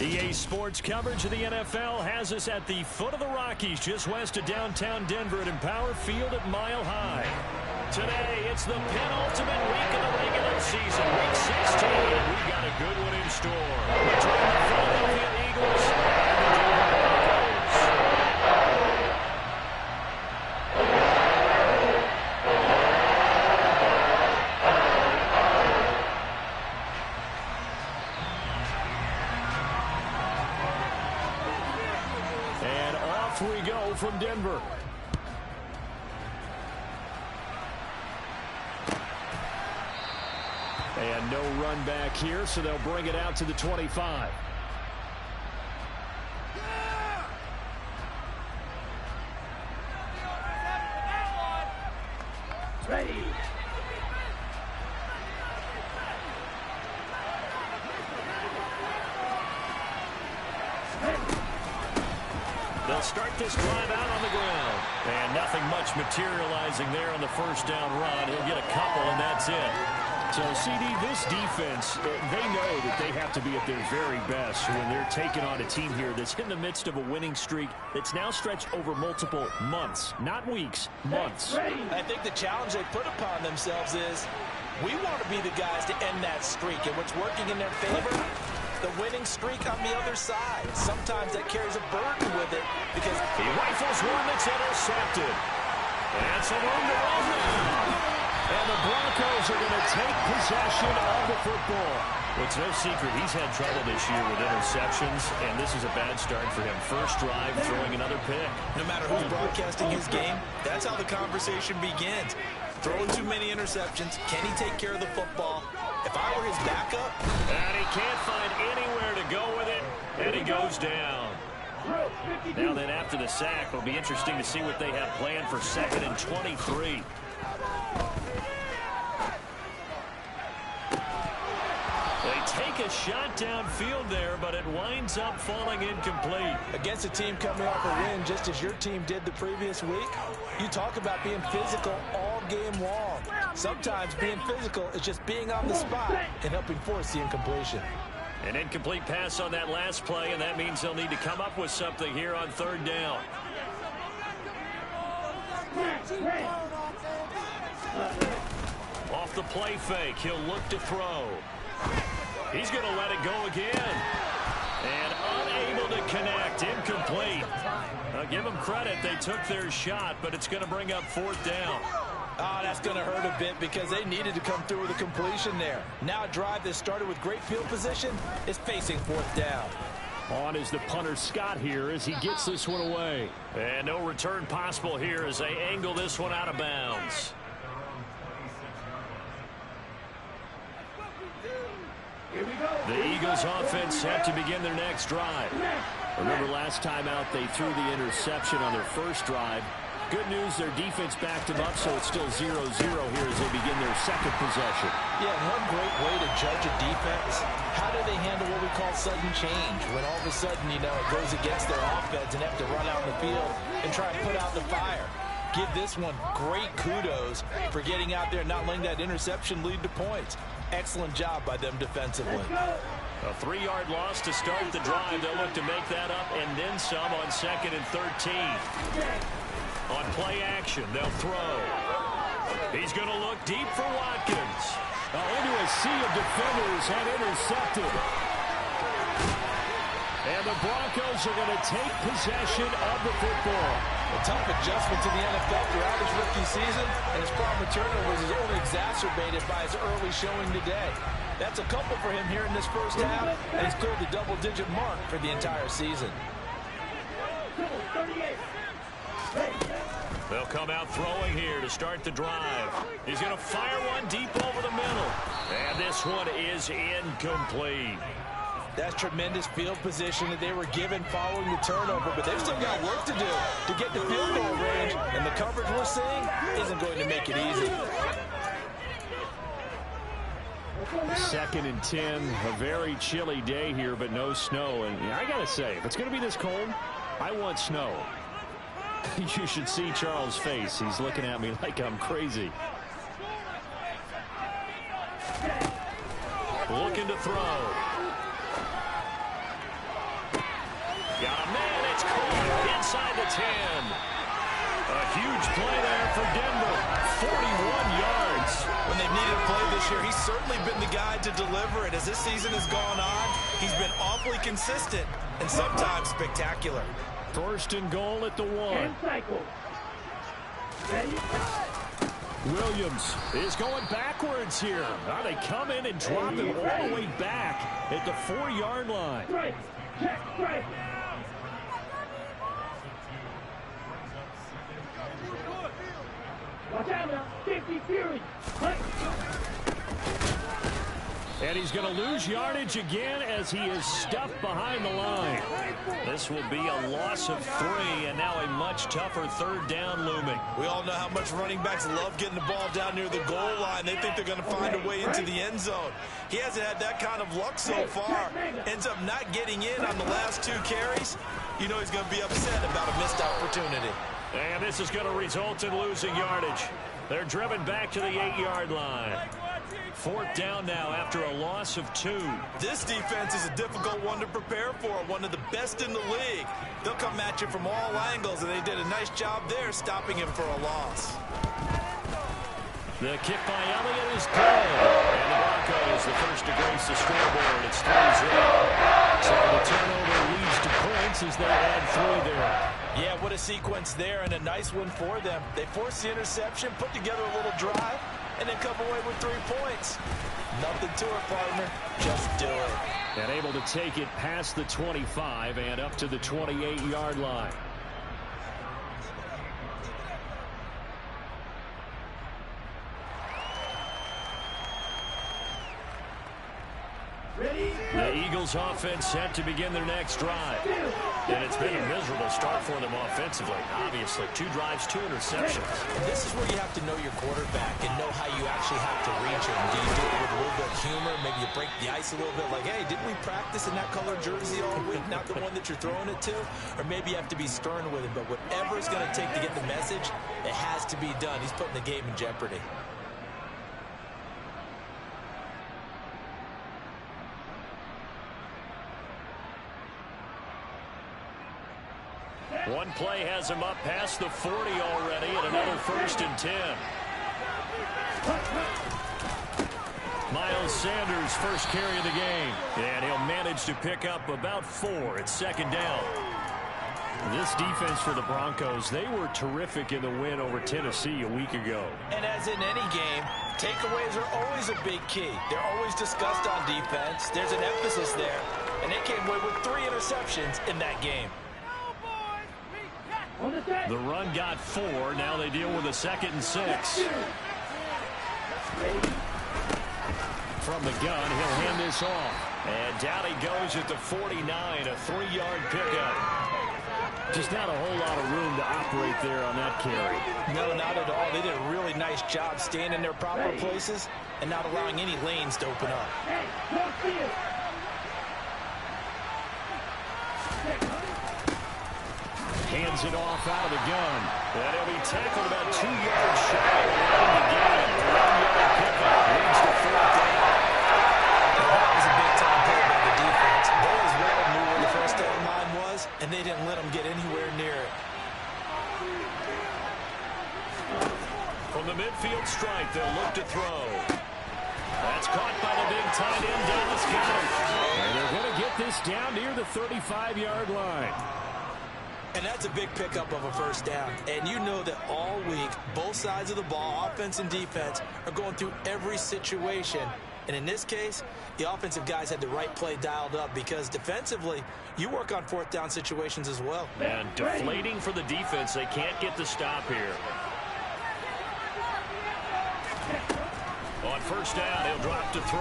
EA Sports coverage of the NFL has us at the foot of the Rockies, just west of downtown Denver at Empower Field at Mile High. Today, it's the penultimate week of the regular season, week 16, and we've got a good one in store. Between the Philadelphia Eagles and the Denver Broncos. And off we go from Denver. And no run back here, so they'll bring it out to the 25. Ready. They'll start this drive out on the ground. And nothing much materializing there on the first down run. He'll get a couple, and that's it. So, CD, this defense, they know that they have to be at their very best when they're taking on a team here that's in the midst of a winning streak that's now stretched over multiple months, not weeks, months. I think the challenge they put upon themselves is we want to be the guys to end that streak, and what's working in their favor, the winning streak on the other side. Sometimes that carries a burden with it because he rifles one that's intercepted. And some room to run now. And the Broncos are going to take possession of the football. It's no secret he's had trouble this year with interceptions, and this is a bad start for him. First drive, throwing another pick. No matter who's broadcasting his game, that's how the conversation begins. Throwing too many interceptions. Can he take care of the football? If I were his backup. And he can't find anywhere to go with it, and he goes down. Now then, after the sack, it'll be interesting to see what they have planned for 2nd and 23. They take a shot downfield there, but it winds up falling incomplete. Against a team coming off a win, just as your team did the previous week, you talk about being physical all game long. Sometimes being physical is just being on the spot and helping force the incompletion. An incomplete pass on that last play, and that means they'll need to come up with something here on 3rd down. Off the play fake, he'll look to throw. He's going to let it go again. And unable to connect, incomplete. I'll give them credit, they took their shot, but it's going to bring up 4th down. Oh, that's going to hurt a bit because they needed to come through with a completion there. Now a drive that started with great field position is facing 4th down. On is the punter Scott here as he gets this one away. And no return possible here as they angle this one out of bounds. The Eagles offense set to begin their next drive. Remember last time out they threw the interception on their first drive. Good news, their defense backed them up, so it's still 0-0 here as they begin their 2nd possession. Yeah, one great way to judge a defense, how do they handle what we call sudden change? When all of a sudden, you know, it goes against their offense and have to run out in the field and try and put out the fire. Give this one great kudos for getting out there and not letting that interception lead to points. Excellent job by them defensively. A 3-yard loss to start the drive. They'll look to make that up and then some on 2nd and 13. On play action, they'll throw. He's going to look deep for Watkins. Into a sea of defenders and intercepted. And the Broncos are going to take possession of the football. A tough adjustment to the NFL throughout his rookie season, and his problem with turnovers is only exacerbated by his early showing today. That's a couple for him here in this first half, and he's cleared the double-digit mark for the entire season. They'll come out throwing here to start the drive. He's going to fire one deep over the middle. And this one is incomplete. That's tremendous field position that they were given following the turnover, but they've still got work to do to get the field goal range, and the coverage we're seeing isn't going to make it easy. 2nd and 10, a very chilly day here, but no snow. And I got to say, if it's going to be this cold, I want snow. You should see Charles' face. He's looking at me like I'm crazy. Looking to throw. inside the 10. A huge play there for Denver. 41 yards. When they've needed a play this year, he's certainly been the guy to deliver it. As this season has gone on, he's been awfully consistent and sometimes spectacular. First and goal at the 1. Williams is going backwards here. Now they come in and drop him all the way back at the 4-yard line. Watch out now, 50 Fury. And he's going to lose yardage again as he is stuffed behind the line. This will be a loss of 3, and now a much tougher 3rd down looming. We all know how much running backs love getting the ball down near the goal line. They think they're going to find a way into the end zone. He hasn't had that kind of luck so far. Ends up not getting in on the last 2 carries. You know he's going to be upset about a missed opportunity. And this is going to result in losing yardage. They're driven back to the 8-yard line. 4th down now after a loss of 2. This defense is a difficult one to prepare for, one of the best in the league. They'll come at you from all angles, and they did a nice job there stopping him for a loss. The kick by Elliott is good. And the Broncos, the first to grace the scoreboard. It's 3-0. So the turnover leads to points as they add 3 there. Yeah, what a sequence there, and a nice one for them. They forced the interception, put together a little drive, and then come away with 3 points. Nothing to it, partner. Just do it. And able to take it past the 25 and up to the 28-yard line. The Eagles offense set to begin their next drive. And it's been a miserable start for them offensively. Obviously, 2 drives, 2 interceptions. And this is where you have to know your quarterback and know how you actually have to reach him. Do you do it with a little bit of humor? Maybe you break the ice a little bit like, hey, didn't we practice in that color jersey all week? Not the one that you're throwing it to? Or maybe you have to be stern with him. But whatever it's going to take to get the message, it has to be done. He's putting the game in jeopardy. One play has him up past the 40 already, and another 1st and 10. Miles Sanders, first carry of the game. And he'll manage to pick up about 4. It's 2nd down. This defense for the Broncos, they were terrific in the win over Tennessee a week ago. And as in any game, takeaways are always a big key. They're always discussed on defense. There's an emphasis there. And they came away with 3 interceptions in that game. The run got 4. Now they deal with a 2nd and 6. From the gun, he'll hand this off. And down he goes at the 49, a 3-yard pickup. Just not a whole lot of room to operate there on that carry. No, not at all. They did a really nice job staying in their proper places and not allowing any lanes to open up. Hands it off out of the gun. And he'll be tackled about 2 yards shy of the end of the game. The 1-yard pickup leads to 4th down. That was a big-time play by the defense. They as well knew where the first down line was, and they didn't let them get anywhere near it. From the midfield stripe, they'll look to throw. That's caught by the big tight end, Dallas Goedert. And they're going to get this down near the 35-yard line. And that's a big pickup of a first down. And you know that all week, both sides of the ball, offense and defense, are going through every situation. And in this case, the offensive guys had the right play dialed up because defensively, you work on 4th down situations as well. And deflating for the defense. They can't get the stop here. On first down, he'll drop to throw.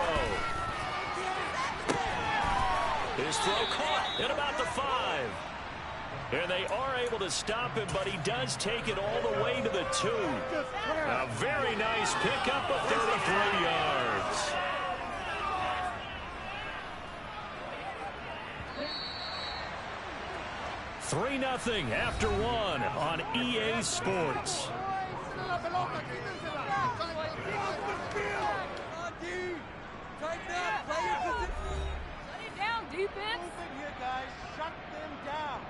His throw caught at about the 5. And they are able to stop him, but he does take it all the way to the 2. A very nice pickup of 33 yards. $3-0 after 1 on EA Sports. Defense. Here, guys. Shut them down.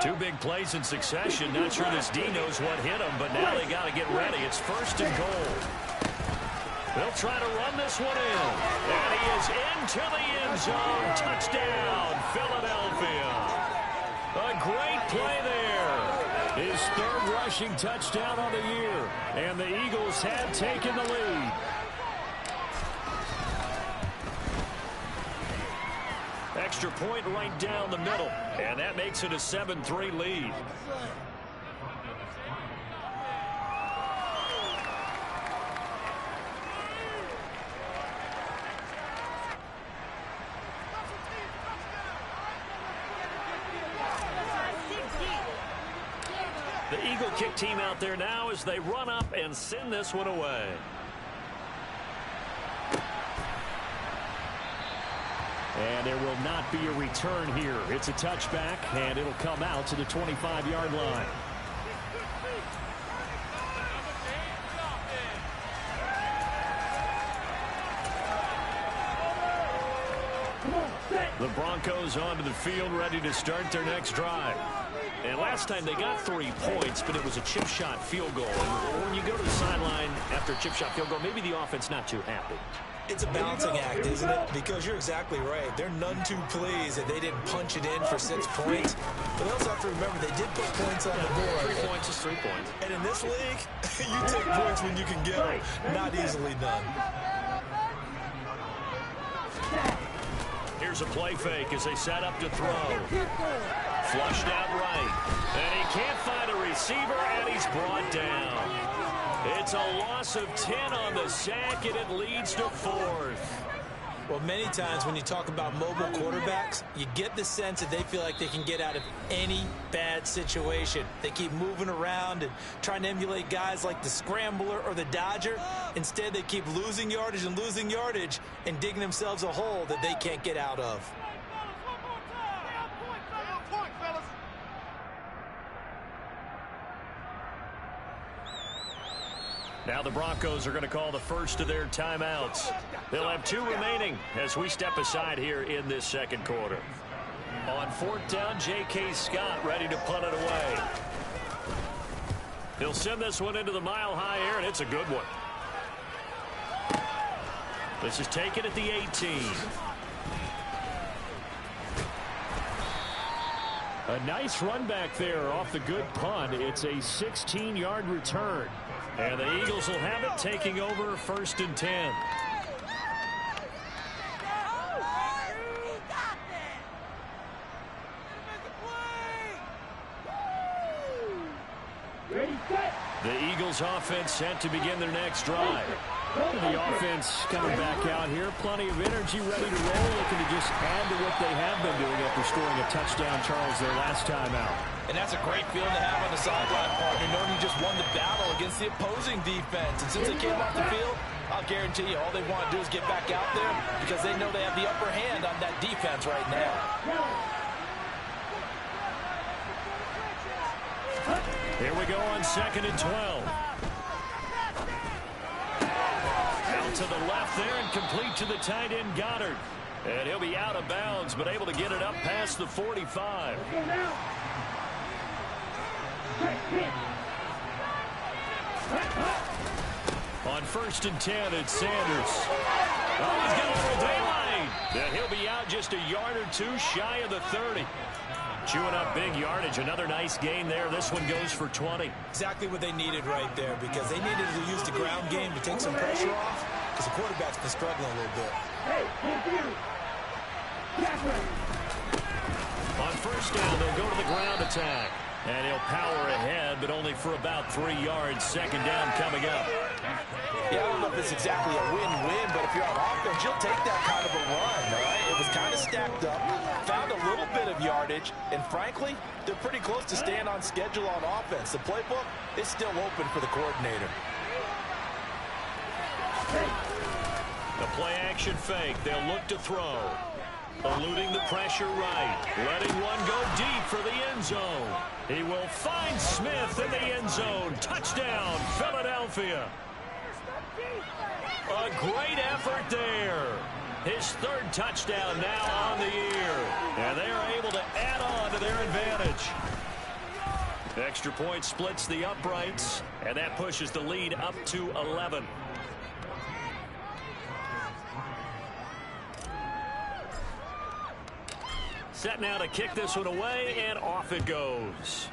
Two big plays in succession. Not sure this D knows what hit him, but now they got to get ready. It's 1st and goal. They'll try to run this one in. And he is into the end zone. Touchdown, Philadelphia. A great play there. His 3rd rushing touchdown on the year. And the Eagles have taken the lead. Extra point right down the middle. And that makes it a 7-3 lead. The Eagle kick team out there now as they run up and send this one away. And there will not be a return here. It's a touchback, and it'll come out to the 25-yard line. The Broncos onto the field, ready to start their next drive. And last time they got 3 points, but it was a chip shot field goal. And when you go to the sideline after a chip shot field goal, maybe the offense not too happy. It's a balancing act, isn't it? Because you're exactly right. They're none too pleased that they didn't punch it in for 6 points. But they also have to remember they did put points on the board. 3 points is 3 points. And in this league, you take points when you can get them. Not easily done. Here's a play fake as they set up to throw. Flushed out right. And he can't find a receiver, and he's brought down. It's a loss of 10 on the sack, and it leads to 4th. Well, many times when you talk about mobile quarterbacks, you get the sense that they feel like they can get out of any bad situation. They keep moving around and trying to emulate guys like the Scrambler or the Dodger. Instead, they keep losing yardage and digging themselves a hole that they can't get out of. Now the Broncos are going to call the first of their timeouts. They'll have 2 remaining as we step aside here in this second quarter. On 4th down, J.K. Scott ready to punt it away. He'll send this one into the mile-high air, and it's a good one. This is taken at the 18. A nice run back there off the good punt. It's a 16-yard return. And the Eagles will have it, taking over 1st and 10. The Eagles offense set to begin their next drive. The offense coming back out here. Plenty of energy, ready to roll. Looking to just add to what they have been doing after scoring a touchdown, Charles, their last time out. And that's a great feeling to have on the sideline, partner, knowing you just won the battle against the opposing defense. And since they came off the field, I'll guarantee you all they want to do is get back out there because they know they have the upper hand on that defense right now. Here we go on 2nd and 12. Out to the left there and complete to the tight end, Goddard. And he'll be out of bounds, but able to get it up past the 45. On 1st and 10, it's Sanders. Oh, he's got a little daylight. And he'll be out just a yard or 2 shy of the 30. Chewing up big yardage. Another nice gain there. This one goes for 20. Exactly what they needed right there because they needed to use the ground game to take some pressure off because the quarterback's been struggling a little bit. On 1st down, they'll go to the ground attack. And he'll power ahead, but only for about 3 yards. 2nd down coming up. Yeah, I don't know if it's exactly a win-win, but if you're on offense, you'll take that kind of a run, all right? It was kind of stacked up, found a little bit of yardage, and frankly, they're pretty close to staying on schedule on offense. The playbook is still open for the coordinator. The play-action fake. They'll look to throw. Eluding the pressure right. Letting one go deep for the end zone. He will find Smith in the end zone. Touchdown, Philadelphia. A great effort there. His 3rd touchdown now on the year. And they are able to add on to their advantage. Extra point splits the uprights, and that pushes the lead up to 11. Set now to kick this one away, and off it goes.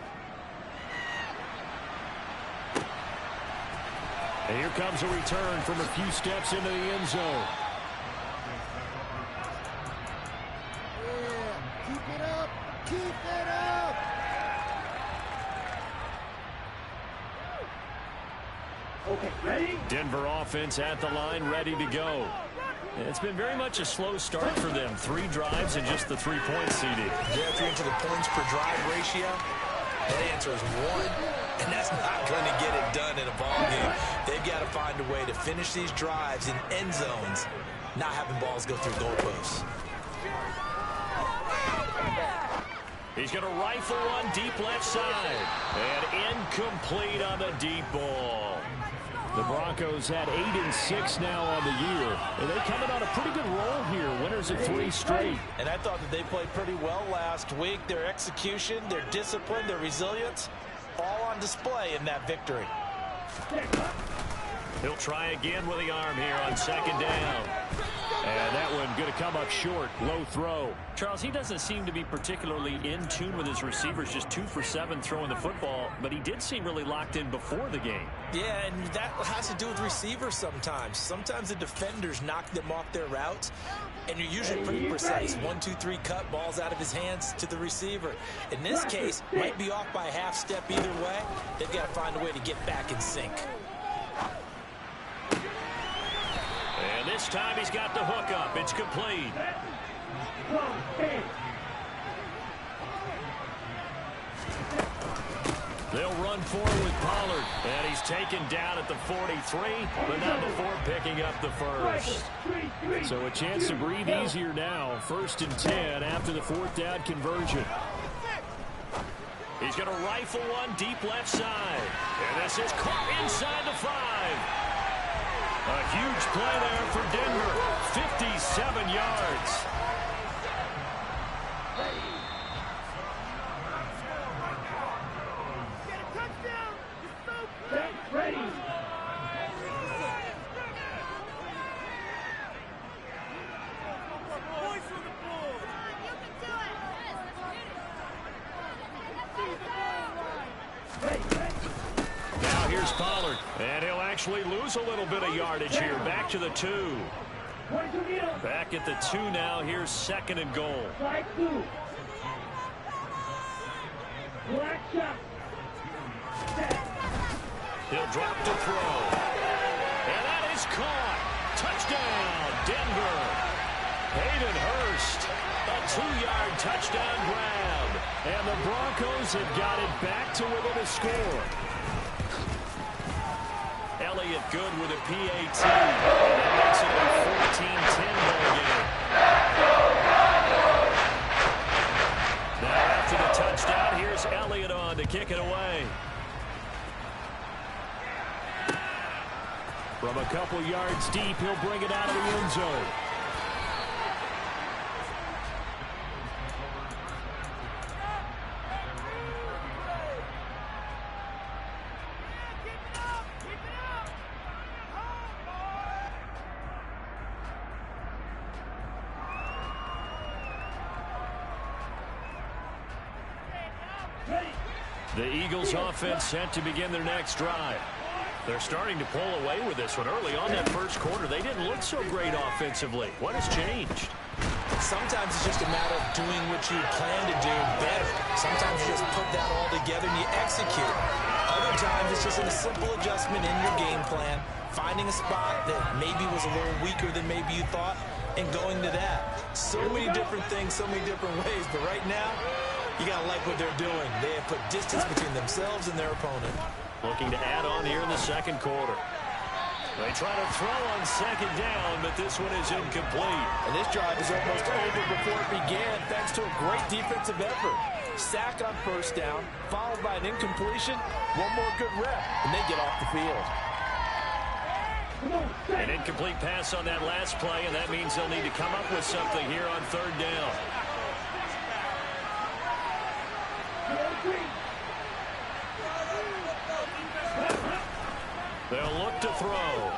And here comes a return from a few steps into the end zone. Yeah, keep it up, keep it up. Okay, ready? Denver offense at the line, ready to go. It's been very much a slow start for them. 3 drives and just the 3 points, CD. If you're into the points per drive ratio, that answer is 1. And that's not going to get it done in a ball game. They've got to find a way to finish these drives in end zones, not having balls go through goalposts. He's going to rifle one deep left side. And incomplete on the deep ball. The Broncos had 8-6 now on the year. And they coming on a pretty good roll here. Winners of 3 straight. And I thought that they played pretty well last week. Their execution, their discipline, their resilience, all on display in that victory. He'll try again with the arm here on 2nd down. And that one going to come up short. Low throw. Charles, he doesn't seem to be particularly in tune with his receivers. Just 2 for 7 throwing the football. But he did seem really locked in before the game. Yeah, and that has to do with receivers sometimes. Sometimes the defenders knock them off their routes. And you're usually pretty precise. 1, 2, 3 cut, balls out of his hands to the receiver. In this case, might be off by a half step either way. They've got to find a way to get back in sync. And this time he's got the hook up. It's complete. They'll run forward with Pollard. And he's taken down at the 43, but not before picking up the first. So a chance to breathe easier now. 1st and 10 after the 4th down conversion. He's going to rifle one deep left side. And this is caught inside the 5. A huge play there for Denver. 57 yards. Get a touchdown. Set, ready. Voice on the floor. You can do it. Now here's Pollard. And he'll actually lose a little bit of yardage here. Back to the 2. Back at the 2 now. Here's 2nd and goal. Slide 2. Black shot. Set. He'll drop to throw. And that is caught. Touchdown, Denver. Hayden Hurst. A 2-yard touchdown grab. And the Broncos have got it back to within a score. Elliott good with a PAT. And that makes it a 14-10 ball game. Now after the touchdown, here's Elliott on to kick it away. From a couple yards deep, he'll bring it out of the end zone. The Eagles offense set to begin their next drive. They're starting to pull away with this one. Early on that first quarter, they didn't look so great offensively. What has changed? Sometimes it's just a matter of doing what you plan to do better. Sometimes you just put that all together and you execute. Other times it's just a simple adjustment in your game plan, finding a spot that maybe was a little weaker than maybe you thought, and going to that. So many different things, so many different ways, but right now, you got to like what they're doing. They have put distance between themselves and their opponent. Looking to add on here in the second quarter. They try to throw on 2nd down, but this one is incomplete. And this drive is almost over before it began, thanks to a great defensive effort. Sack on 1st down, followed by an incompletion, one more good rep, and they get off the field. An incomplete pass on that last play, and that means they'll need to come up with something here on 3rd down. 3. They'll look to throw.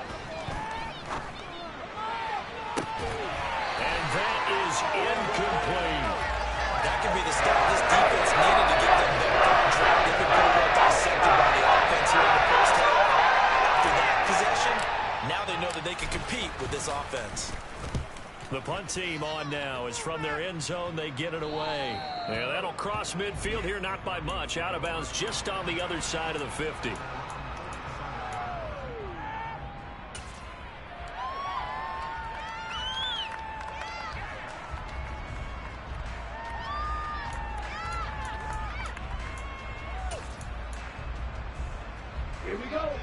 And that is incomplete. That could be the stop this defense needed to get them back on track. They've been pretty well dissected by the offense here in the first half. After that possession, now they know that they can compete with this offense. The punt team on now is from their end zone. They get it away. Yeah, that'll cross midfield here, not by much. Out of bounds just on the other side of the 50.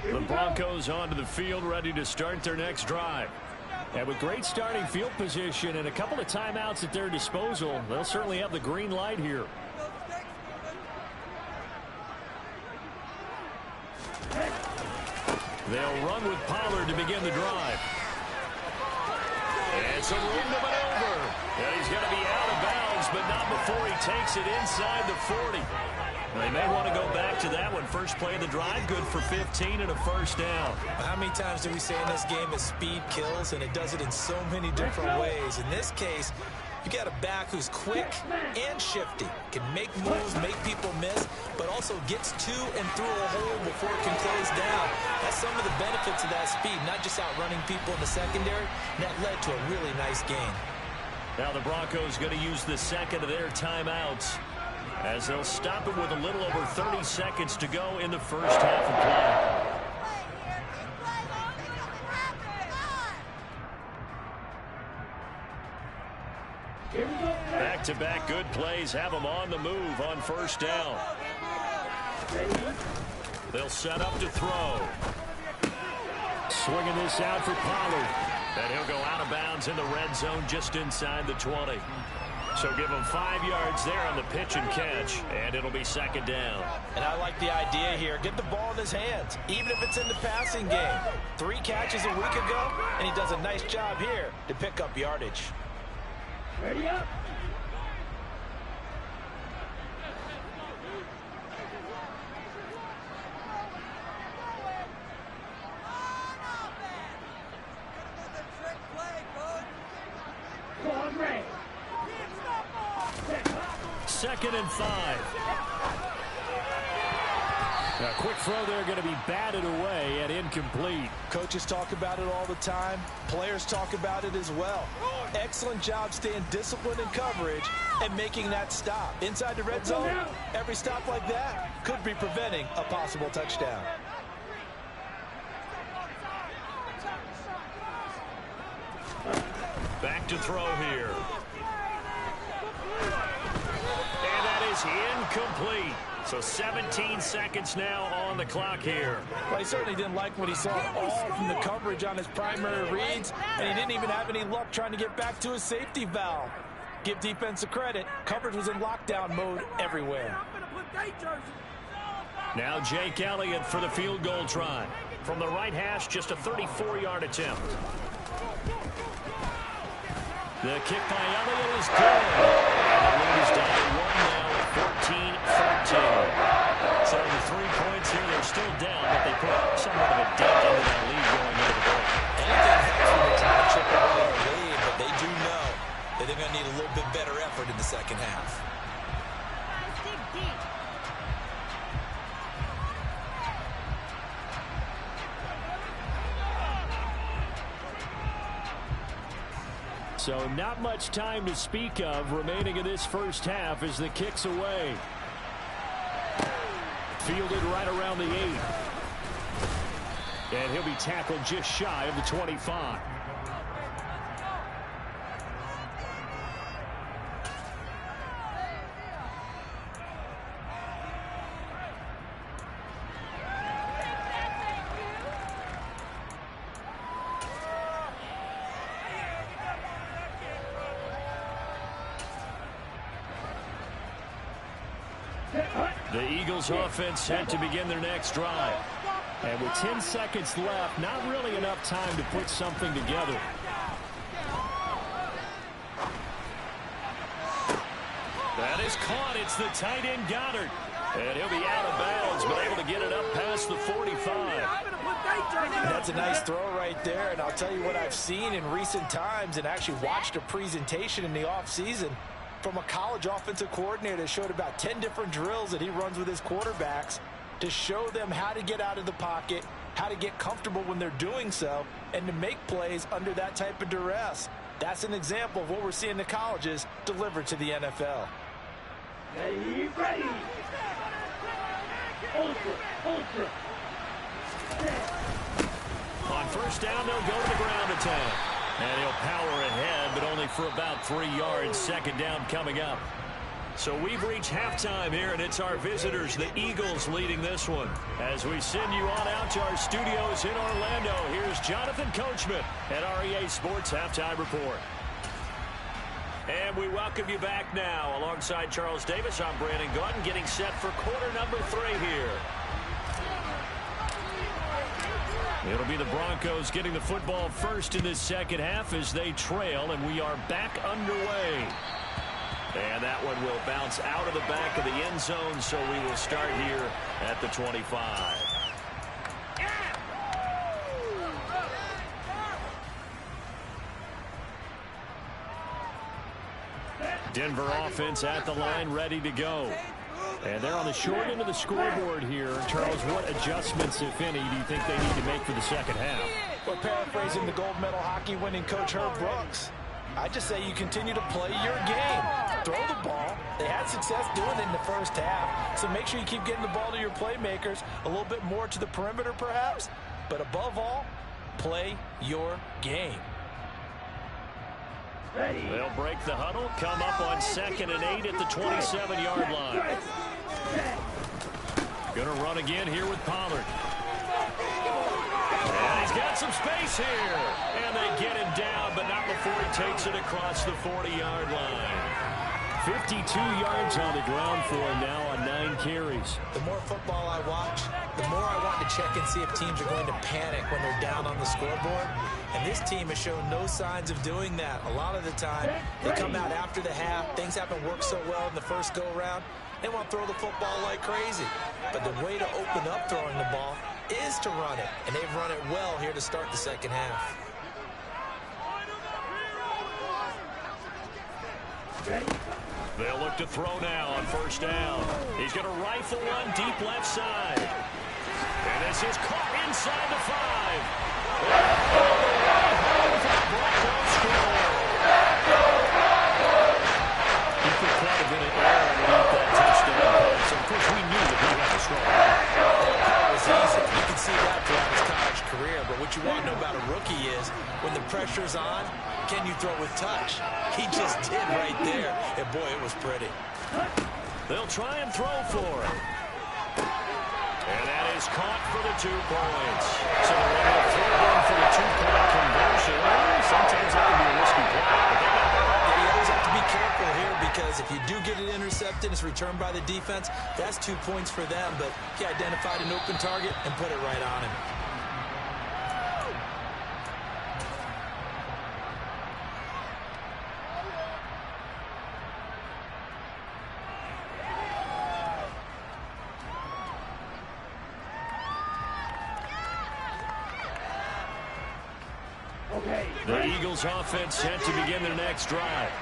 The Broncos onto the field, ready to start their next drive. And with great starting field position and a couple of timeouts at their disposal, they'll certainly have the green light here. They'll run with Pollard to begin the drive. And some room to maneuver. And he's going to be out of bounds, but not before he takes it inside the 40. They may want to go back to that one. First play of the drive, good for 15 and a first down. How many times do we say in this game that speed kills, and it does it in so many different ways? In this case, you got a back who's quick and shifty, can make moves, make people miss, but also gets to and through a hole before it can close down. That's some of the benefits of that speed, not just outrunning people in the secondary. And that led to a really nice gain. Now the Broncos going to use the second of their timeouts, as they'll stop it with a little over 30 seconds to go in the first half of play. Back-to-back good plays have them on the move on first down. They'll set up to throw. Swinging this out for Pollard. And he'll go out of bounds in the red zone just inside the 20. So give him 5 yards there on the pitch and catch, and it'll be second down. And I like the idea here. Get the ball in his hands, even if it's in the passing game. 3 catches a week ago, and he does a nice job here to pick up yardage. Ready up. Second and 5. A quick throw there, going to be batted away and incomplete. Coaches talk about it all the time. Players talk about it as well. Excellent job staying disciplined in coverage and making that stop. Inside the red zone, every stop like that could be preventing a possible touchdown. Back to throw here. And that is incomplete. So 17 seconds now on the clock here. Well, he certainly didn't like what he saw all from the coverage on his primary reads, and he didn't even have any luck trying to get back to his safety valve. Give defense a credit. Coverage was in lockdown mode everywhere. Now Jake Elliott for the field goal try. From the right hash, just a 34-yard attempt. The kick by Elliott is good. And the lead is down to 1 now at 14-13. So the 3 points here, they're still down, but they put somewhat of a dent into that lead going into the break. Anything helps when they're trying to chip away the lead, but they do know that they're going to need a little bit better effort in the second half. So not much time to speak of remaining in this first half as the kick's away. Fielded right around the 8. And he'll be tackled just shy of the 25. The Eagles offense set to begin their next drive. And with 10 seconds left, not really enough time to put something together. That is caught. It's the tight end Goddard. And he'll be out of bounds, but able to get it up past the 45. And that's a nice throw right there. And I'll tell you what I've seen in recent times and actually watched a presentation in the offseason from a college offensive coordinator that showed about 10 different drills that he runs with his quarterbacks to show them how to get out of the pocket, how to get comfortable when they're doing so, and to make plays under that type of duress. That's an example of what we're seeing the colleges deliver to the NFL. Ready. Ultra. On first down, they'll go to the ground attack. And he'll power ahead, but only for about 3 yards. Second down coming up. So we've reached halftime here, and it's our visitors, the Eagles, leading this one. As we send you on out to our studios in Orlando, here's Jonathan Coachman at REA Sports Halftime Report. And we welcome you back now. Alongside Charles Davis, I'm Brandon Gunn, getting set for quarter number 3 here. It'll be the Broncos getting the football first in this second half as they trail, and we are back underway. And that one will bounce out of the back of the end zone, so we will start here at the 25. Denver offense at the line, ready to go. And they're on the short end of the scoreboard here. Charles, what adjustments, if any, do you think they need to make for the second half? Well, paraphrasing the gold medal hockey winning coach Herb Brooks, I just say you continue to play your game. Throw the ball. They had success doing it in the first half, so make sure you keep getting the ball to your playmakers, a little bit more to the perimeter perhaps, but above all, play your game. They'll break the huddle, come up on 2nd and 8 at the 27-yard line. Going to run again here with Pollard. And he's got some space here. And they get him down, but not before he takes it across the 40-yard line. 52 yards on the ground for him now on 9 carries. The more football I watch, the more I want to check and see if teams are going to panic when they're down on the scoreboard. And this team has shown no signs of doing that. A lot of the time, they come out after the half. Things haven't worked so well in the first go-around. They want to throw the football like crazy. But the way to open up throwing the ball is to run it. And they've run it well here to start the second half. They'll look to throw now on first down. He's going to rifle one deep left side. And this is caught inside the 5. He put quite a bit of air underneath that touchdown. So, of course, we knew that he had a strong. That was easy. You can see that throughout his college career. But what you want to know about a rookie is when the pressure's on, can you throw with touch? He just did right there. And, boy, it was pretty. They'll try and throw for him. And that is caught for the 2 points. So they're going to throw one for the 2-point conversion. Sometimes that can be a risky play. You always have to be careful here because if you do get it intercepted, it's returned by the defense. That's 2 points for them, but he identified an open target and put it right on him. The Eagles offense set to begin their next drive.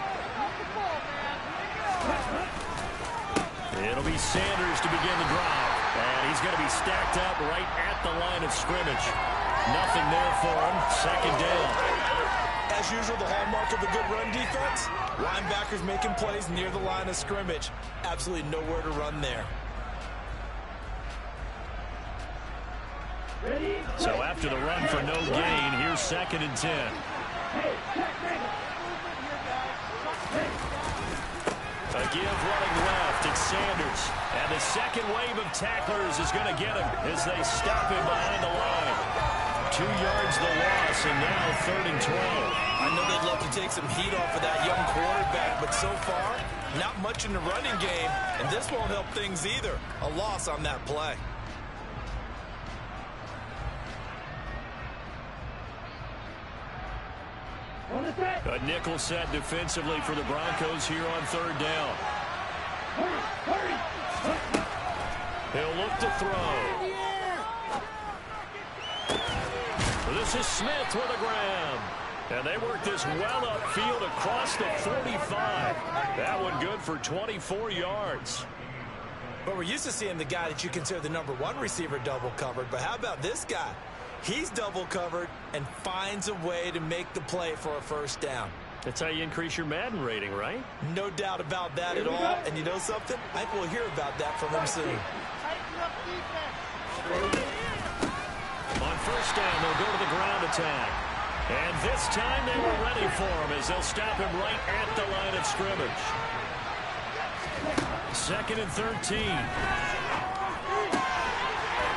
It'll be Sanders to begin the drive. And he's going to be stacked up right at the line of scrimmage. Nothing there for him. Second down. As usual, the hallmark of a good run defense, linebackers making plays near the line of scrimmage. Absolutely nowhere to run there. So after the run for no gain, here's 2nd and 10. A give running left, it's Sanders. And the second wave of tacklers is going to get him as they stop him behind the line. 2 yards the loss, and now 3rd and 12. I know they'd love to take some heat off of that young quarterback, but so far, not much in the running game, and this won't help things either. A loss on that play. A nickel set defensively for the Broncos here on 3rd down. He'll look to throw. This is Smith with a grab. And they work this well upfield across the 45. That one good for 24 yards. But we're used to seeing the guy that you consider the #1 receiver double covered. But how about this guy? He's double covered and finds a way to make the play for a first down. That's how you increase your Madden rating, right? No doubt about that at all. And you know something? I think we'll hear about that from him soon. On first down, they'll go to the ground attack. And this time they were ready for him as they'll stop him right at the line of scrimmage. 2nd and 13.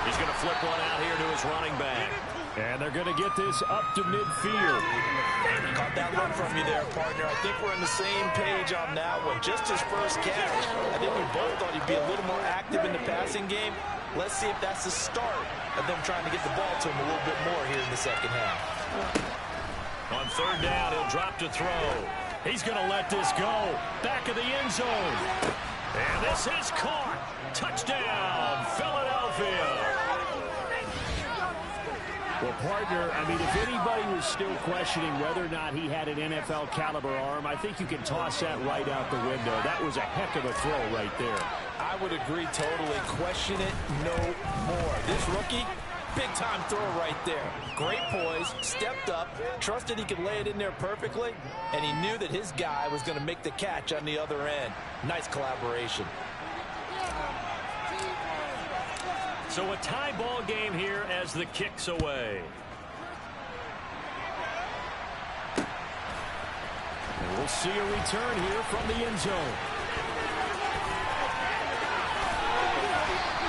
He's going to flip one out here to his running back. And they're going to get this up to midfield. Caught that look from you there, partner. I think we're on the same page on that one. Just his first catch. I think we both thought he'd be a little more active in the passing game. Let's see if that's the start of them trying to get the ball to him a little bit more here in the second half. On 3rd down, he'll drop to throw. He's going to let this go. Back of the end zone. And this is caught. Touchdown, Philadelphia. Well, partner, I mean, if anybody was still questioning whether or not he had an NFL caliber arm, I think you can toss that right out the window. That was a heck of a throw right there. I would agree totally. Question it no more. This rookie, big-time throw right there. Great poise, stepped up, trusted he could lay it in there perfectly, and he knew that his guy was going to make the catch on the other end. Nice collaboration. So a tie ball game here as the kick's away. And we'll see a return here from the end zone.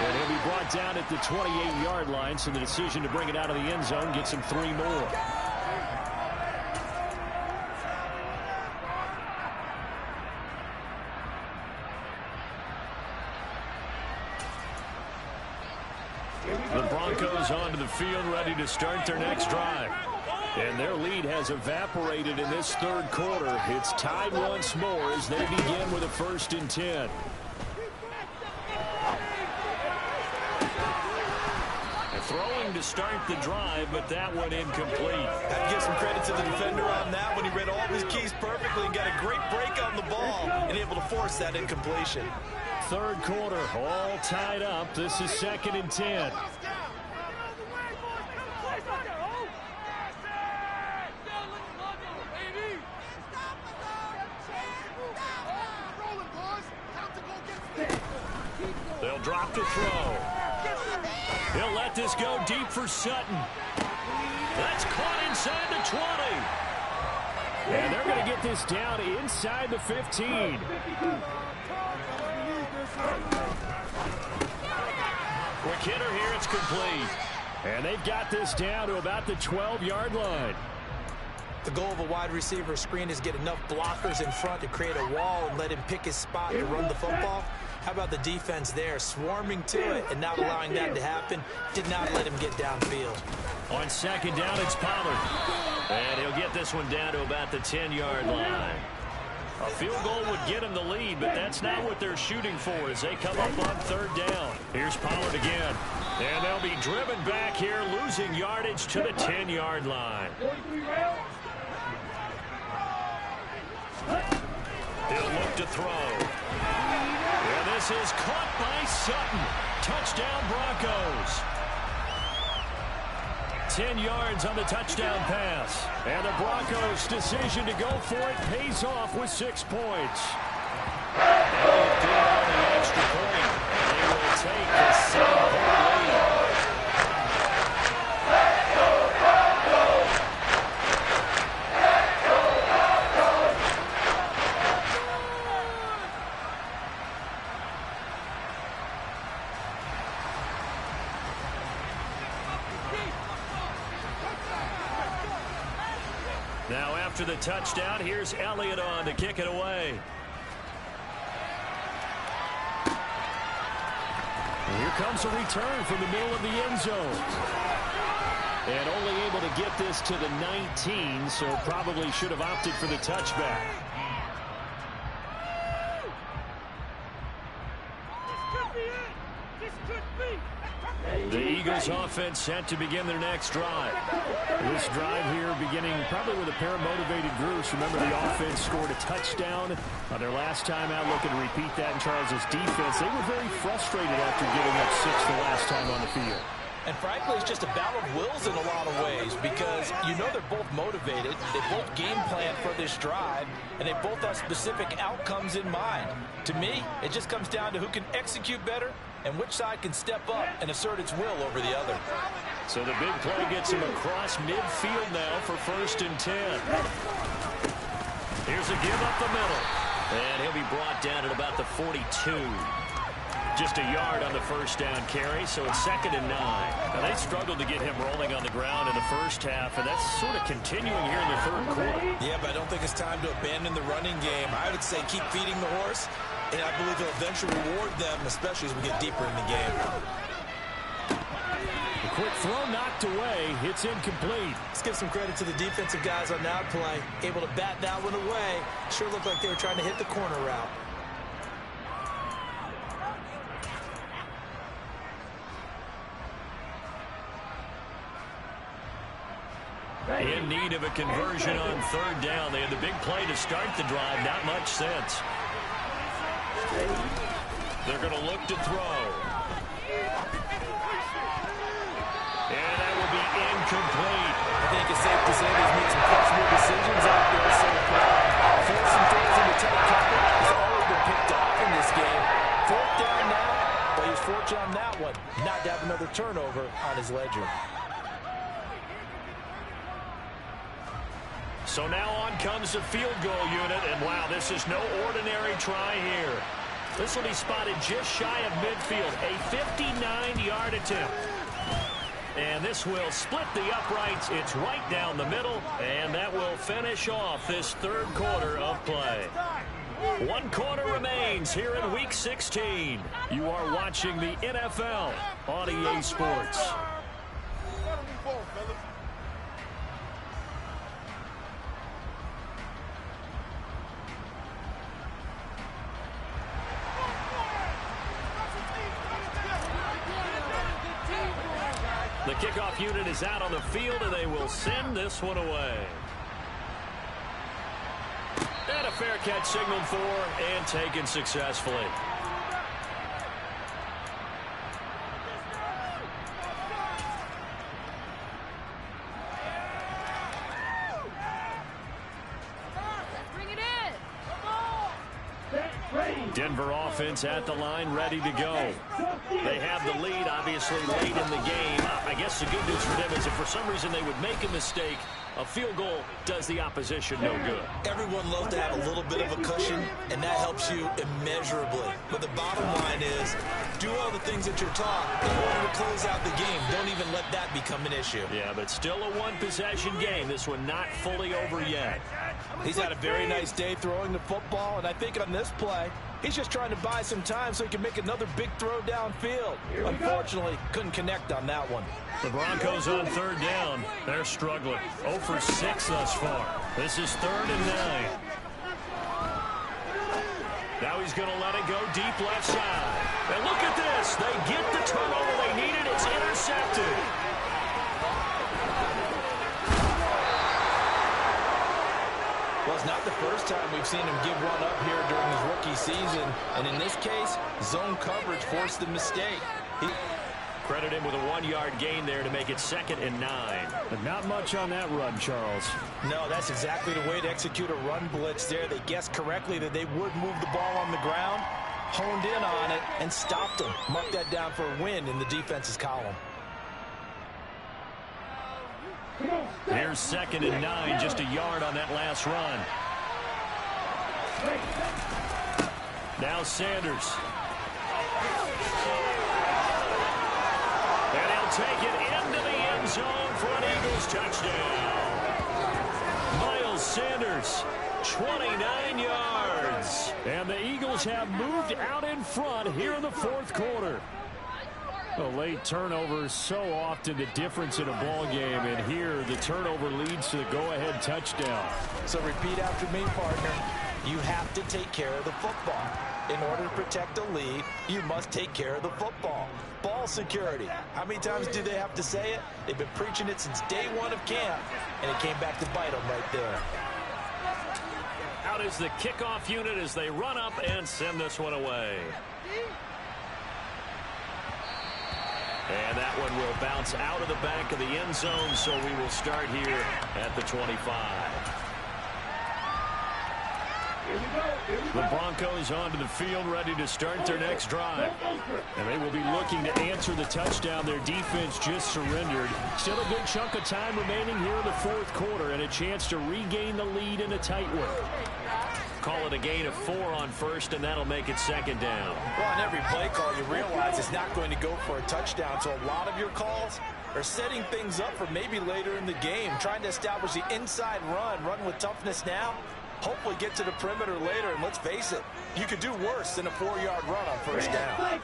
And he'll be brought down at the 28-yard line, so the decision to bring it out of the end zone gets him 3 more. The Broncos onto the field, ready to start their next drive. And their lead has evaporated in this 3rd quarter. It's tied once more as they begin with a 1st and 10. Throwing to start the drive, but that one incomplete. Have to give some credit to the defender on that one. He read all of his keys perfectly and got a great break on the ball and able to force that incompletion. 3rd quarter, all tied up. This is 2nd and 10. They'll drop to throw. He'll let this go deep for Sutton. That's caught inside the 20. And they're going to get this down inside the 15. Quick hitter here, it's complete. And they've got this down to about the 12-yard line. The goal of a wide receiver screen is get enough blockers in front to create a wall and let him pick his spot to run the football. How about the defense there, swarming to it and not allowing that to happen? Did not let him get downfield. On 2nd down, it's Pollard. And he'll get this one down to about the 10-yard line. A field goal would get him the lead, but that's not what they're shooting for as they come up on 3rd down. Here's Pollard again. And they'll be driven back here, losing yardage to the 10-yard line. He'll look to throw. And this is caught by Sutton. Touchdown, Broncos. 10 yards on the touchdown pass. And the Broncos' decision to go for it pays off with 6 points. Elliott did on the extra point. They will take the 7-point lead. Now after the touchdown, here's Elliott on to kick it away. And here comes a return from the middle of the end zone. And only able to get this to the 19, so probably should have opted for the touchback. The Eagles offense set to begin their next drive. This drive here beginning probably with a pair of motivated groups. Remember, the offense scored a touchdown on their last time out. Looking to repeat that in Charles' defense. They were very frustrated after giving up 6 the last time on the field. And frankly, it's just a battle of wills in a lot of ways because you know they're both motivated. They both game plan for this drive, and they both have specific outcomes in mind. To me, it just comes down to who can execute better and which side can step up and assert its will over the other. So the big play gets him across midfield now for 1st and 10. Here's a give up the middle. And he'll be brought down at about the 42. Just a yard on the first down carry, so it's 2nd and 9. Now, they struggled to get him rolling on the ground in the first half, and that's sort of continuing here in the 3rd quarter. Yeah, but I don't think it's time to abandon the running game. I would say keep feeding the horse, and I believe he'll eventually reward them, especially as we get deeper in the game. A quick throw knocked away. It's incomplete. Let's give some credit to the defensive guys on that play. Able to bat that one away. Sure looked like they were trying to hit the corner route. In need of a conversion on 3rd down. They had the big play to start the drive. Not much sense. They're going to look to throw. And that will be incomplete. I think it's safe to say he's made some questionable decisions out there so far. Forcing throws into tight coverage has always been picked off in this game. 4th down now, but he was fortunate on that one not to have another turnover on his ledger. So now on comes the field goal unit, and wow, this is no ordinary try here. This will be spotted just shy of midfield, a 59-yard attempt. And this will split the uprights. It's right down the middle, and that will finish off this 3rd quarter of play. 1 quarter remains here in Week 16. You are watching the NFL on EA Sports. The kickoff unit is out on the field, and they will send this one away. And a fair catch signaled for and taken successfully. Bring it in. Denver offense at the line, ready to go. They have the lead, obviously, late in the game. I guess the good news for them is if for some reason they would make a mistake, a field goal does the opposition no good. Everyone loves to have a little bit of a cushion, and that helps you immeasurably. But the bottom line is, do all the things that you're taught in order to close out the game. Don't even let that become an issue. Yeah, but still a one-possession game. This one not fully over yet. He's had a very nice day throwing the football, and I think on this play, he's just trying to buy some time so he can make another big throw downfield. Unfortunately, couldn't connect on that one. The Broncos on 3rd down. They're struggling. 0 for 6 thus far. This is 3rd and 9. Now he's going to let it go deep left side. And look at this. They get the turnover they needed. It's intercepted. Well, it's not the first time we've seen him give one up here during his rookie season. And in this case, zone coverage forced the mistake. Credit him with a 1-yard gain there to make it 2nd and 9. But not much on that run, Charles. No, that's exactly the way to execute a run blitz there. They guessed correctly that they would move the ball on the ground, honed in on it, and stopped him. Mark that down for a win in the defense's column. Here's 2nd and 9, just a yard on that last run. Now Sanders. And he'll take it into the end zone for an Eagles touchdown. Miles Sanders, 29 yards. And the Eagles have moved out in front here in the 4th quarter. A late turnover is so often the difference in a ball game, and here the turnover leads to the go-ahead touchdown. So repeat after me, partner. You have to take care of the football. In order to protect a lead, you must take care of the football. Ball security. How many times do they have to say it? They've been preaching it since day one of camp, and it came back to bite them right there. Out is the kickoff unit as they run up and send this one away. And that one will bounce out of the back of the end zone, so we will start here at the 25. The Broncos onto the field, ready to start their next drive. And they will be looking to answer the touchdown their defense just surrendered. Still a good chunk of time remaining here in the fourth quarter and a chance to regain the lead in a tight one. Call it a gain of 4 on first, and that'll make it second down. Well, on every play call, you realize it's not going to go for a touchdown, so a lot of your calls are setting things up for maybe later in the game, trying to establish the inside run with toughness now. Hopefully get to the perimeter later, and let's face it, you could do worse than a 4-yard run on first down.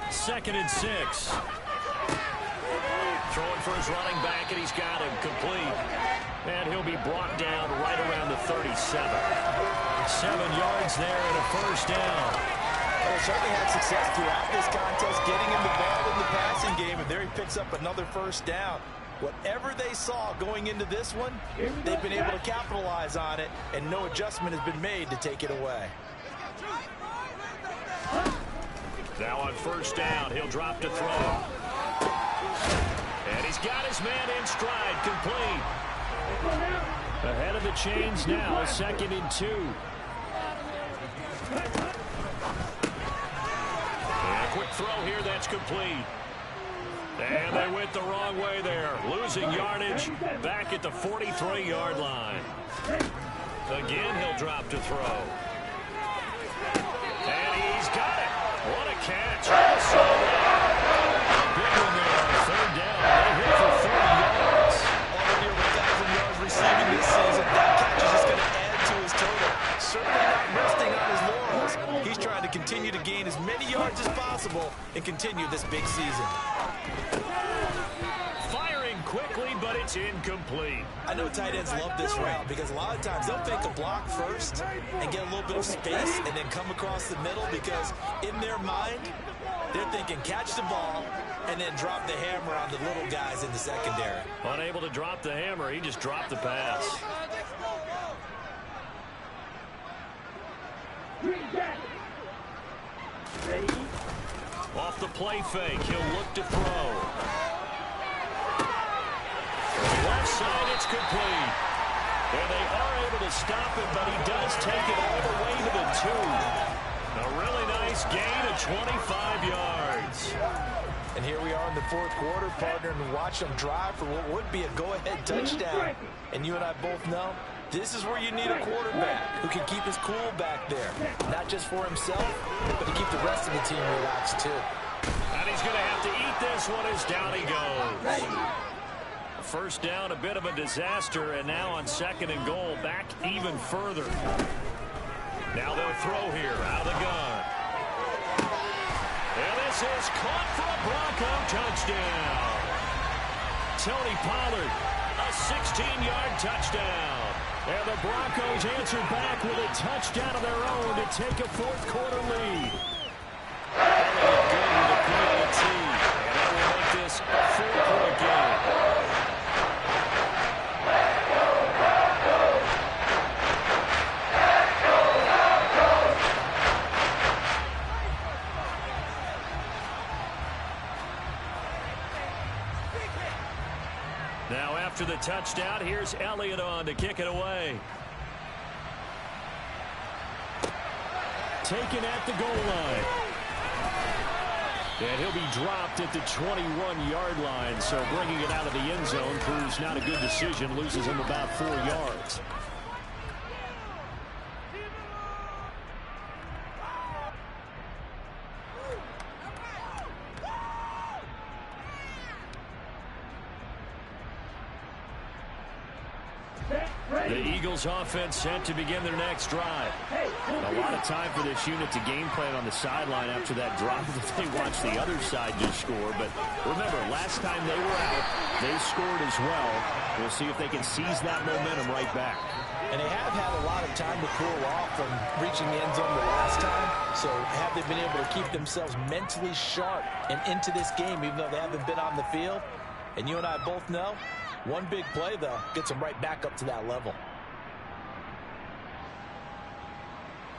2nd and 6. Throwing for his running back, and he's got him complete. And he'll be brought down right around the 37. 7 yards there and a first down. Well, he certainly had success throughout this contest, getting him the ball in the passing game, and there he picks up another first down. Whatever they saw going into this one, they've been able to capitalize on it, and no adjustment has been made to take it away. Now on first down, he'll drop to throw. And he's got his man in stride, complete. Ahead of the chains now, 2nd and 2. And a quick throw here, that's complete. And they went the wrong way there. Losing yardage back at the 43-yard line. Again, he'll drop to throw. And he's got it. What a catch. Big one there on 3rd down. They hit for 30 yards. Already over 1,000 yards receiving this season. That catch is just going to add to his total. Certainly not resting on his laurels. He's trying to continue to gain as many yards as possible and continue this big season. Firing quickly, but it's incomplete. I know tight ends love this route because a lot of times they'll fake a block first and get a little bit of space and then come across the middle because in their mind, they're thinking catch the ball and then drop the hammer on the little guys in the secondary. Unable to drop the hammer, he just dropped the pass. Off the play fake, he'll look to throw. Left side, it's complete. And they are able to stop it, but he does take it all the way to the 2. A really nice gain of 25 yards. And here we are in the fourth quarter, partner, and watch them drive for what would be a go-ahead touchdown. And you and I both know this is where you need a quarterback who can keep his cool back there. Not just for himself, but to keep the rest of the team relaxed, too. And he's going to have to eat this one as down he goes. First down, a bit of a disaster, and now on 2nd and goal, back even further. Now they'll throw here, out of the gun. And this is caught for a Bronco touchdown. Tony Pollard, a 16-yard touchdown. And the Broncos answer back with a touchdown of their own to take a fourth quarter lead. Good with the PAT, and that will make this a 4-point game. Now after the touchdown, here's Elliott on to kick it away. Taken at the goal line. And he'll be dropped at the 21-yard line, so bringing it out of the end zone proves not a good decision, loses him about 4 yards. The Eagles offense set to begin their next drive. A lot of time for this unit to game plan on the sideline after that drop that they watched the other side just score. But remember, last time they were out, they scored as well. We'll see if they can seize that momentum right back. And they have had a lot of time to cool off from reaching the end zone the last time. So have they been able to keep themselves mentally sharp and into this game, even though they haven't been on the field? And you and I both know, one big play, though, gets them right back up to that level.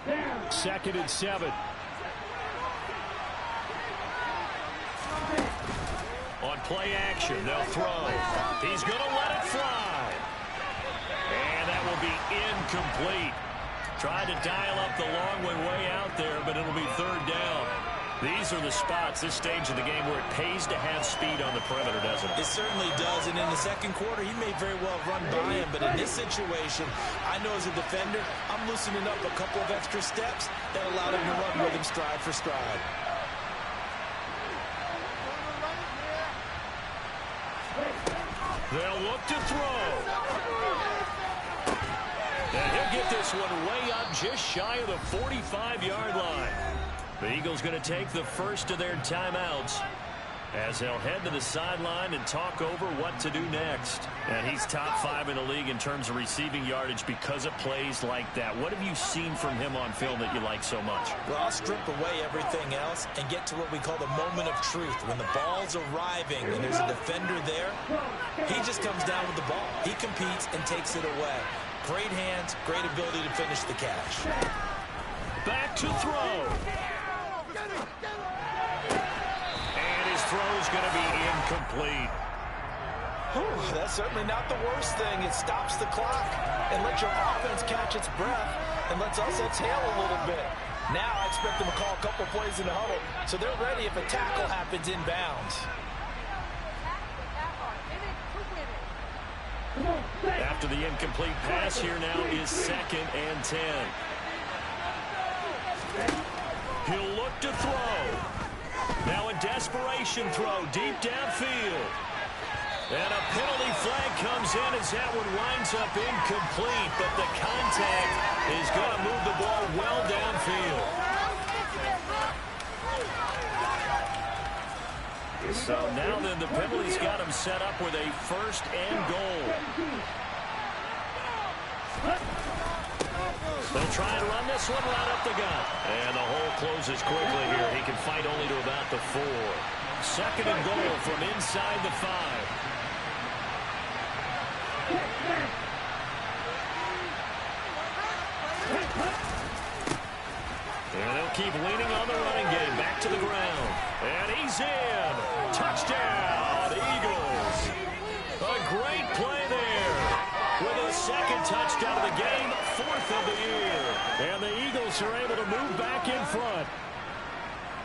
2nd and 7. On play action, they'll throw. He's going to let it fly. And that will be incomplete. Tried to dial up the long way out there, but it'll be 3rd down. These are the spots, this stage of the game, where it pays to have speed on the perimeter, doesn't it? It certainly does, and in the second quarter, he may very well run by him, but in this situation, I know as a defender, I'm loosening up a couple of extra steps that allowed him to run with him stride for stride. They'll look to throw. And he'll get this one way up just shy of the 45-yard line. The Eagles going to take the first of their timeouts as they'll head to the sideline and talk over what to do next. And he's top 5 in the league in terms of receiving yardage because of plays like that. What have you seen from him on film that you like so much? Well, I'll strip away everything else and get to what we call the moment of truth. When the ball's arriving and there's a defender there, he just comes down with the ball. He competes and takes it away. Great hands, great ability to finish the catch. Back to throw. And his throw's going to be incomplete. Whew, that's certainly not the worst thing. It stops the clock and lets your offense catch its breath and lets us exhale a little bit. Now I expect them to call a couple plays in the huddle so they're ready if a tackle happens inbounds. After the incomplete pass, here now is 2nd and 10. He'll look to throw. Now a desperation throw deep downfield. And a penalty flag comes in as that one winds up incomplete, but the contact is going to move the ball well downfield. So now then the penalty's got him set up with a 1st and goal. They'll try and run this one right up the gut. And the hole closes quickly here. He can fight only to about the 4. 2nd and goal from inside the 5. And they'll keep leaning on the running game. Back to the ground. And he's in. Touchdown, Eagles. A great play there. With a 2nd touchdown of the game, 4th of the year. And the Eagles are able to move back in front.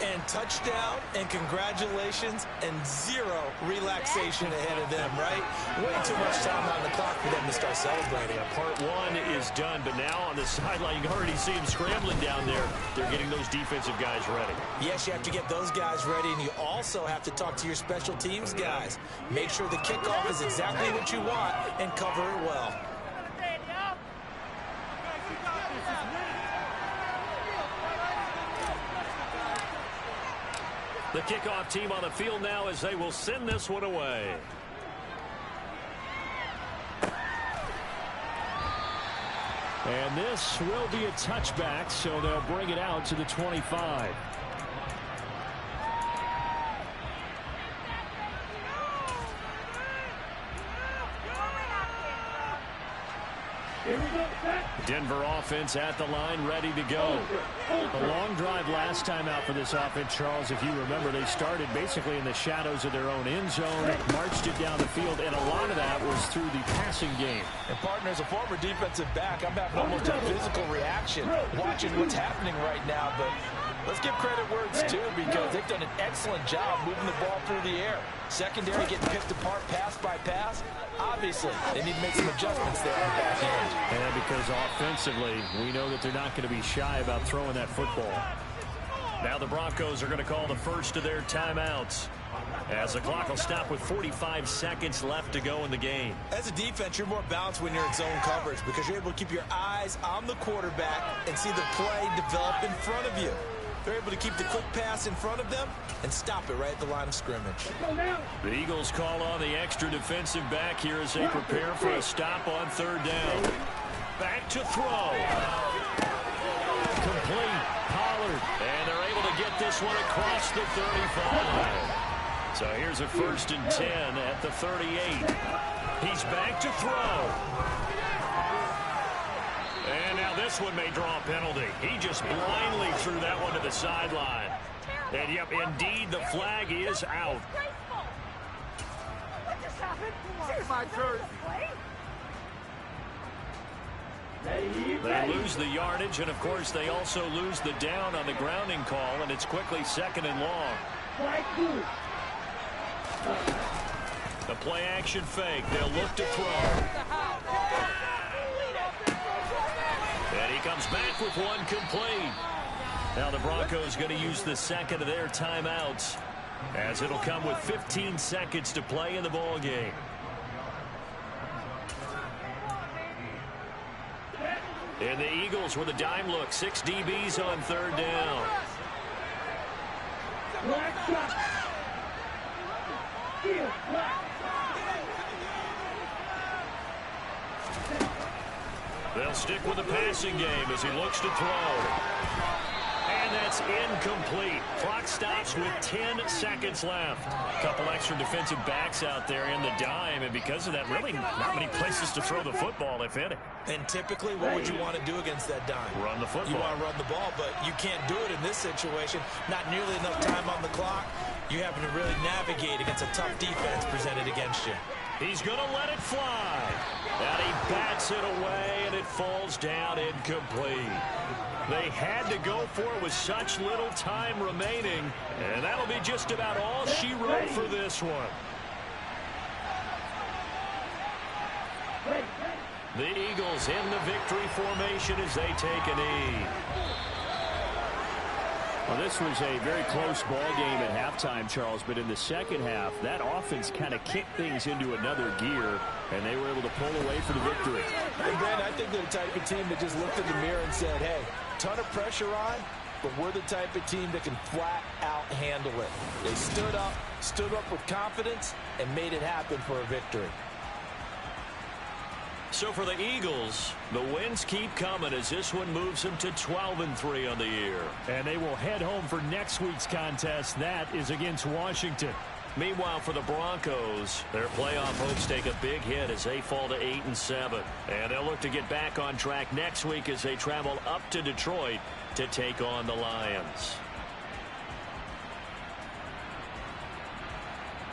And touchdown, and congratulations, and 0 relaxation ahead of them, right? Way too much time on the clock for them to start celebrating. Part 1 is done, but now on the sideline, you can already see them scrambling down there. They're getting those defensive guys ready. Yes, you have to get those guys ready, and you also have to talk to your special teams guys. Make sure the kickoff is exactly what you want and cover it well. The kickoff team on the field now as they will send this one away. And this will be a touchback, so they'll bring it out to the 25. Denver offense at the line, ready to go. A long drive last time out for this offense, Charles. If you remember, they started basically in the shadows of their own end zone, marched it down the field, and a lot of that was through the passing game. And, partner, as a former defensive back, I'm having almost a physical reaction watching what's happening right now. But let's give credit where it's due because they've done an excellent job moving the ball through the air. Secondary getting picked apart pass by pass. Obviously, they need to make some adjustments there on the back end. And because offensively, we know that they're not going to be shy about throwing that football. Now the Broncos are going to call the first of their timeouts as the clock will stop with 45 seconds left to go in the game. As a defense, you're more balanced when you're in zone coverage because you're able to keep your eyes on the quarterback and see the play develop in front of you. They're able to keep the quick pass in front of them and stop it right at the line of scrimmage. The Eagles call on the extra defensive back here as they prepare for a stop on 3rd down. Back to throw. Complete. Pollard. And they're able to get this one across the 35. So here's a 1st and 10 at the 38. He's back to throw. And now this one may draw a penalty. He just blindly threw that one to the sideline. And, yep, indeed, the flag is out. What just happened? Here's my jersey. They lose the yardage, and, of course, they also lose the down on the grounding call, and it's quickly 2nd and long. The play-action fake. They'll look to throw. And he comes back with one complete. Now the Broncos going to use the 2nd of their timeouts, as it'll come with 15 seconds to play in the ball game. And the Eagles with a dime look. 6 DBs on 3rd down. They'll stick with the passing game as he looks to throw. And that's incomplete. Clock stops with 10 seconds left. A couple extra defensive backs out there in the dime, and because of that, really not many places to throw the football, if any. And typically, what would you want to do against that dime? Run the football. You want to run the ball, but you can't do it in this situation. Not nearly enough time on the clock. You having to really navigate against a tough defense presented against you. He's going to let it fly. And he bats it away, and it falls down incomplete. They had to go for it with such little time remaining, and that'll be just about all she wrote for this one. The Eagles in the victory formation as they take a knee. Well, this was a very close ball game at halftime, Charles, but in the second half, that offense kind of kicked things into another gear, and they were able to pull away for the victory. And Ben, I think they're the type of team that just looked in the mirror and said, hey, ton of pressure on, but we're the type of team that can flat out handle it. They stood up with confidence, and made it happen for a victory. So for the Eagles, the wins keep coming as this one moves them to 12-3 on the year. And they will head home for next week's contest. That is against Washington. Meanwhile, for the Broncos, their playoff hopes take a big hit as they fall to 8-7. And they'll look to get back on track next week as they travel up to Detroit to take on the Lions.